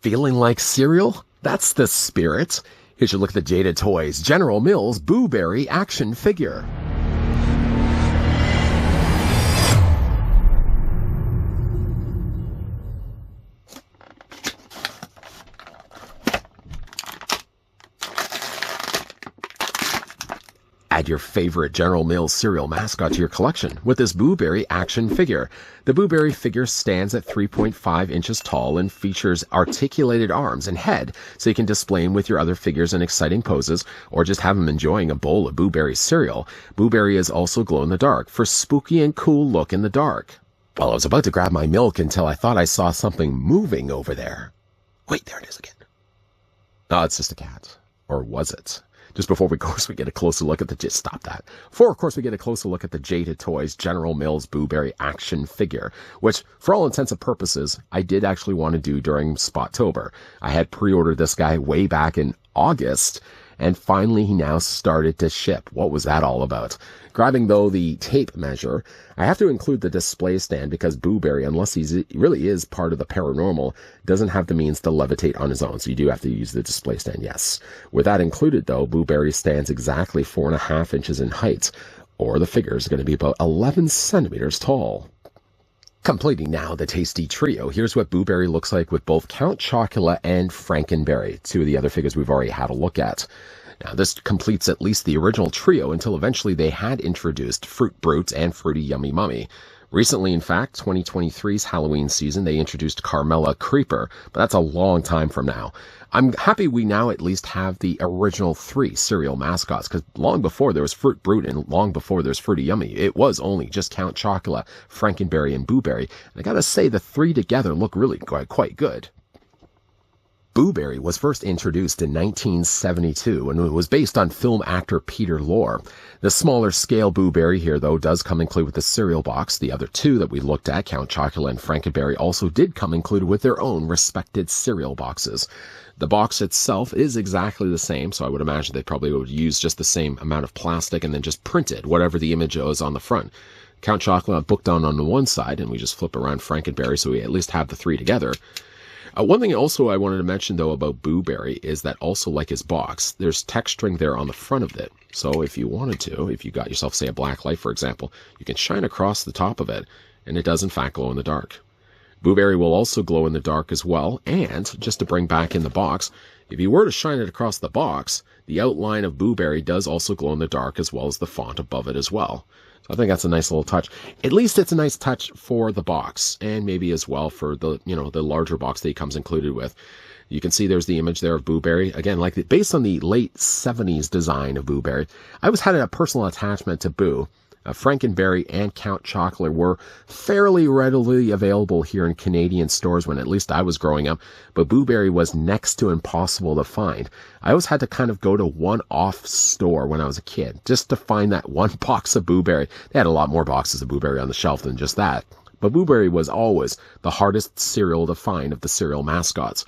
Feeling like cereal? That's the spirit. Here's your look at the Jada Toys General Mills Boo Berry action figure. Add your favorite General Mills cereal mascot to your collection with this Boo Berry action figure. The Boo Berry figure stands at 3.5 inches tall and features articulated arms and head, so you can display him with your other figures in exciting poses or just have him enjoying a bowl of Boo Berry cereal. Boo Berry is also glow-in-the-dark for spooky and cool look in the dark. Well, I was about to grab my milk until I thought I saw something moving over there. Wait, there it is again. Oh, it's just a cat. Or was it? Just before we, of course, we get a closer look at the... Stop that. Before, of course, we get a closer look at the Jada Toys General Mills Boo Berry action figure, which, for all intents and purposes, I did actually want to do during Spottober. I had pre-ordered this guy way back in August, and finally he now started to ship. What was that all about? Grabbing, though, the tape measure, I have to include the display stand because Boo Berry, unless he really is part of the paranormal, doesn't have the means to levitate on his own, so you do have to use the display stand, yes. With that included, though, Boo Berry stands exactly 4.5 inches in height, or the figure is going to be about 11 centimeters tall. Completing now the tasty trio, here's what Boo Berry looks like with both Count Chocula and Frankenberry, two of the other figures we've already had a look at. Now, this completes at least the original trio until eventually they had introduced Fruit Brute and Fruity Yummy Mummy. Recently, in fact, 2023's Halloween season, they introduced Carmella Creeper, but that's a long time from now. I'm happy we now at least have the original 3 cereal mascots, because long before there was Fruit Brute and long before there's Fruity Yummy, it was only just Count Chocula, Frankenberry, and Boo Berry. And I gotta say, the 3 together look really quite good. Boo Berry was first introduced in 1972 and it was based on film actor Peter Lorre. The smaller scale Boo Berry here, though, does come included with the cereal box. The other 2 that we looked at, Count Chocula and Frankenberry, also did come included with their own respected cereal boxes. The box itself is exactly the same, so I would imagine they probably would use just the same amount of plastic and then just printed whatever the image is on the front. Count Chocula booked on the one side, and we just flip around Frankenberry so we at least have the 3 together. One thing also I wanted to mention, though, about Boo Berry is that also, like his box, there's texturing there on the front of it. So if you wanted to, if you got yourself, say, a black light, for example, you can shine across the top of it, and it does, in fact, glow in the dark. Boo Berry will also glow in the dark as well, and just to bring back in the box, if you were to shine it across the box, the outline of Boo Berry does also glow in the dark as well as the font above it as well. So I think that's a nice little touch. At least it's a nice touch for the box, and maybe as well for the, the larger box that he comes included with. You can see there's the image there of Boo Berry. Again, based on the late 70s design of Boo Berry, I always had a personal attachment to Boo. Frankenberry and Count Chocula were fairly readily available here in Canadian stores when at least I was growing up, but Boo Berry was next to impossible to find. I always had to kind of go to one-off store when I was a kid just to find that one box of Boo Berry. They had a lot more boxes of Boo Berry on the shelf than just that, but Boo Berry was always the hardest cereal to find of the cereal mascots.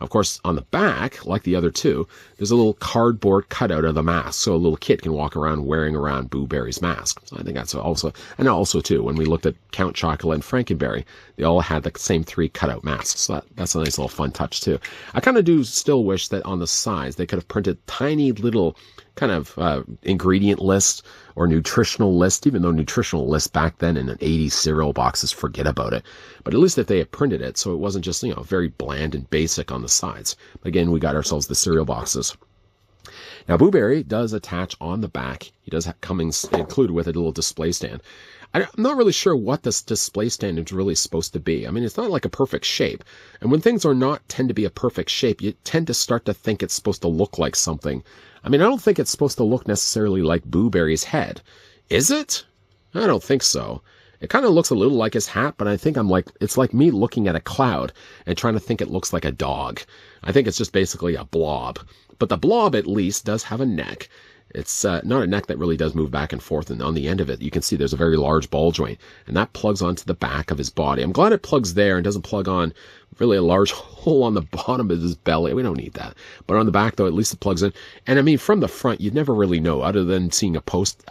Of course, on the back, like the other 2, there's a little cardboard cutout of the mask, so a little kid can walk around wearing around Boo Berry's mask. So I think that's also, and also too, when we looked at Count Chocula and Frankenberry, they all had the same 3 cutout masks. So that's a nice little fun touch too. I kind of do still wish that on the sides they could have printed tiny little kind of ingredient list or nutritional list, even though nutritional lists back then in an 80s cereal boxes, forget about it. But at least if they had printed it so it wasn't just, very bland and basic on the sides. Again, we got ourselves the cereal boxes. Now, Boo Berry does attach on the back. He does come included with a little display stand. I'm not really sure what this display stand is really supposed to be. I mean, it's not like a perfect shape. And when things are not tend to be a perfect shape, you tend to start to think it's supposed to look like something. I mean, I don't think it's supposed to look necessarily like Boo Berry's head. Is it? I don't think so. It kind of looks a little like his hat, but I think it's like me looking at a cloud and trying to think it looks like a dog. I think it's just basically a blob. But the blob, at least, does have a neck. It's not a neck that really does move back and forth, and on the end of it, you can see there's a very large ball joint, and that plugs onto the back of his body. I'm glad it plugs there and doesn't plug on really a large hole on the bottom of his belly. We don't need that. But on the back, though, at least it plugs in. And I mean, from the front, you'd never really know, other than seeing a post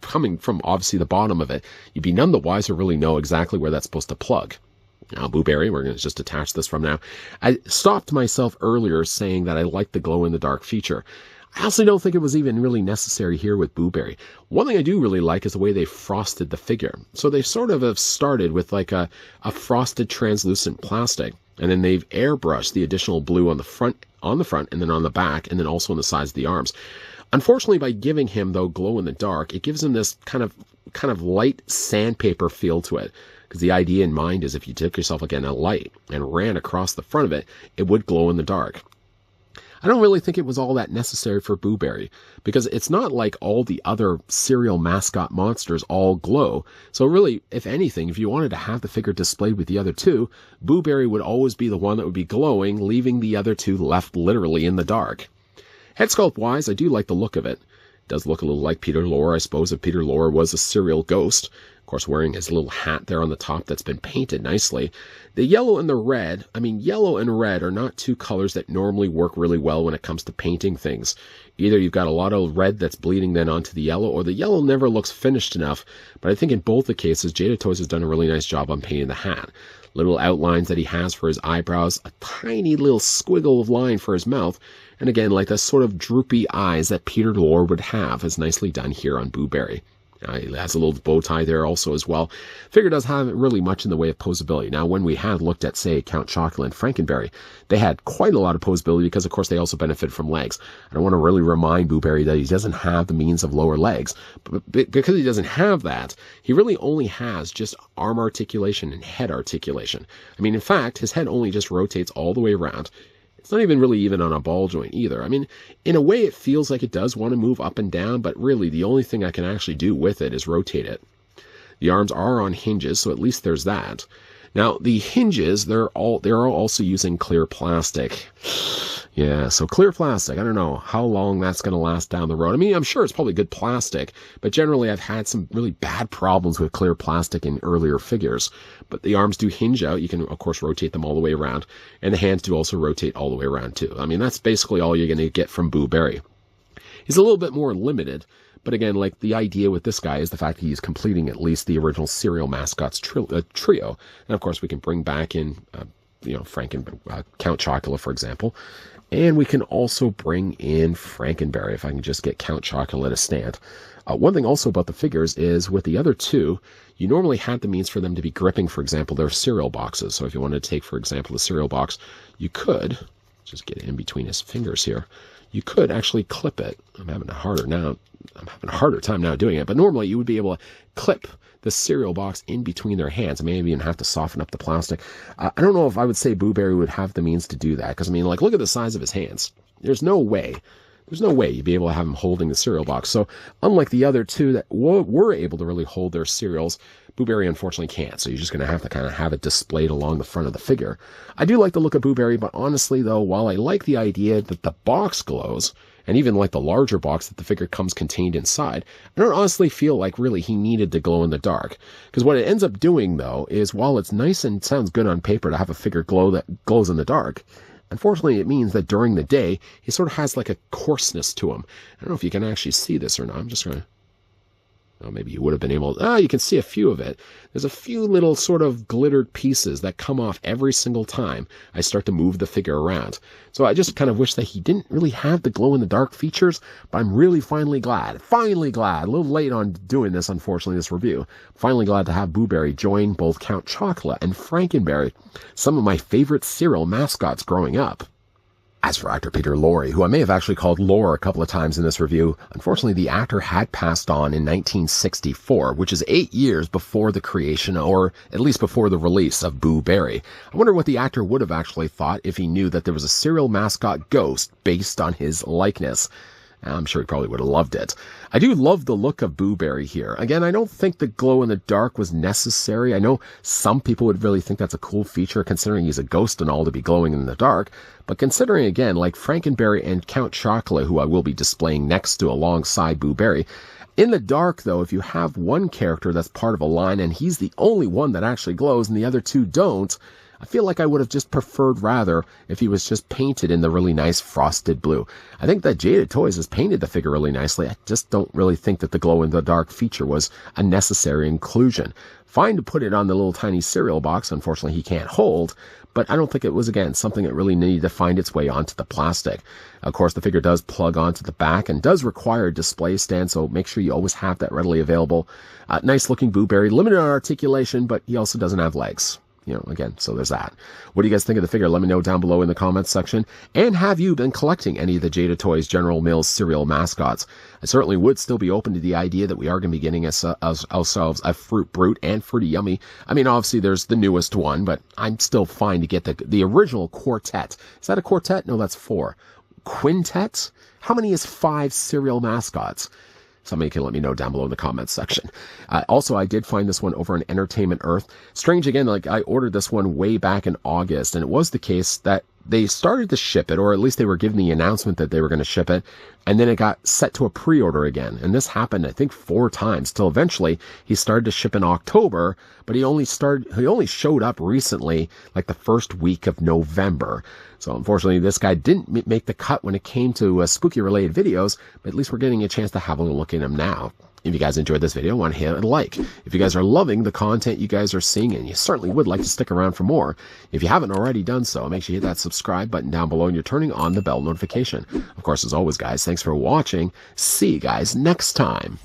coming from obviously the bottom of it. You'd be none the wiser really know exactly where that's supposed to plug. Now, Booberry, we're going to just attach this from now. I stopped myself earlier saying that I like the glow-in-the-dark feature. I also don't think it was even really necessary here with Booberry. One thing I do really like is the way they frosted the figure. So they sort of have started with like a frosted translucent plastic, and then they've airbrushed the additional blue on the front, and then on the back, and then also on the sides of the arms. Unfortunately, by giving him, though, glow-in-the-dark, it gives him this kind of light sandpaper feel to it. Because the idea in mind is if you took yourself, again, a light and ran across the front of it, it would glow in the dark. I don't really think it was all that necessary for Booberry, because it's not like all the other cereal mascot monsters all glow. So really, if anything, if you wanted to have the figure displayed with the other two, Booberry would always be the one that would be glowing, leaving the other two left literally in the dark. Head sculpt-wise, I do like the look of it. It does look a little like Peter Lorre, I suppose, if Peter Lorre was a cereal ghost. Of course, wearing his little hat there on the top that's been painted nicely. The yellow and the red, yellow and red are not two colors that normally work really well when it comes to painting things. Either you've got a lot of red that's bleeding then onto the yellow, or the yellow never looks finished enough. But I think in both the cases, Jada Toys has done a really nice job on painting the hat. Little outlines that he has for his eyebrows, a tiny little squiggle of line for his mouth, and again, like the sort of droopy eyes that Peter Lorre would have is nicely done here on Booberry. It has a little bow tie there also as well. Figure does have really much in the way of posability. Now, when we had looked at, say, Count Chocula and Frankenberry, they had quite a lot of posability because, of course, they also benefit from legs. I don't want to really remind Booberry that he doesn't have the means of lower legs. But because he doesn't have that, he really only has just arm articulation and head articulation. In fact, his head only just rotates all the way around. It's not even on a ball joint either. In a way, it feels like it does want to move up and down, but really the only thing I can actually do with it is rotate it. The arms are on hinges, so at least there's that. Now, the hinges, they're also using clear plastic. Yeah, so clear plastic, I don't know how long that's going to last down the road. I'm sure it's probably good plastic, but generally I've had some really bad problems with clear plastic in earlier figures. But the arms do hinge out. You can, of course, rotate them all the way around. And the hands do also rotate all the way around, too. That's basically all you're going to get from Booberry. He's a little bit more limited. But again, like the idea with this guy is the fact that he's completing at least the original cereal mascots trio. And of course, we can bring back in, Frank and Count Chocula, for example. And we can also bring in Frankenberry, if I can just get Count Chocula to stand. One thing also about the figures is with the other two, you normally had the means for them to be gripping, for example, their cereal boxes. So if you wanted to take, for example, the cereal box, you could just get it in between his fingers here. You could actually clip it. I'm having a harder time now doing it, but normally you would be able to clip the cereal box in between their hands. Maybe even have to soften up the plastic. I don't know if I would say Booberry would have the means to do that, because look at the size of his hands. There's no way you'd be able to have him holding the cereal box. So unlike the other two that were able to really hold their cereals, Booberry unfortunately can't. So you're just going to have to kind of have it displayed along the front of the figure. I do like the look of Booberry, but honestly though, while I like the idea that the box glows, and even like the larger box that the figure comes contained inside, I don't honestly feel like really he needed to glow in the dark. Because what it ends up doing though is while it's nice and sounds good on paper to have a figure glow that glows in the dark, unfortunately it means that during the day he sort of has like a coarseness to him. I don't know if you can actually see this or not. I'm just going to... Oh, maybe you would have been able... you can see a few of it. There's a few little sort of glittered pieces that come off every single time I start to move the figure around. So I just kind of wish that he didn't really have the glow-in-the-dark features, but I'm really finally glad, a little late on doing this, unfortunately, this review, finally glad to have Booberry join both Count Chocula and Frankenberry, some of my favorite cereal mascots growing up. As for actor Peter Lorre, who I may have actually called Lore a couple of times in this review, unfortunately the actor had passed on in 1964, which is 8 years before the creation, or at least before the release of Booberry. I wonder what the actor would have actually thought if he knew that there was a cereal mascot ghost based on his likeness. I'm sure he probably would have loved it. I do love the look of Booberry here. Again, I don't think the glow in the dark was necessary. I know some people would really think that's a cool feature, considering he's a ghost and all to be glowing in the dark. But considering, again, like Frankenberry and Count Chocula, who I will be displaying next to alongside Booberry, in the dark, though, if you have one character that's part of a line and he's the only one that actually glows and the other two don't, I feel like I would have just preferred rather if he was just painted in the really nice frosted blue. I think that Jada Toys has painted the figure really nicely. I just don't really think that the glow-in-the-dark feature was a necessary inclusion. Fine to put it on the little tiny cereal box. Unfortunately, he can't hold, but I don't think it was, again, something that really needed to find its way onto the plastic. Of course, the figure does plug onto the back and does require a display stand, so make sure you always have that readily available. Nice-looking Boo Berry, limited on articulation, but he also doesn't have legs. Again, so there's that. What do you guys think of the figure? Let me know down below in the comments section. And have you been collecting any of the Jada Toys General Mills cereal mascots? I certainly would still be open to the idea that we are going to be getting ourselves a Fruit Brute and Fruity Yummy. I mean, obviously there's the newest one, but I'm still fine to get the original quartet. Is that a quartet? No, that's 4. Quintet? How many is 5 cereal mascots? Somebody can let me know down below in the comments section. Also, I did find this one over on Entertainment Earth. Strange again, like I ordered this one way back in August, and it was the case that they started to ship it, or at least they were giving the announcement that they were going to ship it, and then it got set to a pre-order again. And this happened, I think, 4 times, till eventually he started to ship in October, but he only showed up recently, like the first week of November. So unfortunately, this guy didn't make the cut when it came to spooky-related videos, but at least we're getting a chance to have a look at him now. If you guys enjoyed this video, want to hit a like. If you guys are loving the content you guys are seeing, and you certainly would like to stick around for more, if you haven't already done so, make sure you hit that subscribe button down below and you're turning on the bell notification. Of course, as always, guys, thanks for watching. See you guys next time.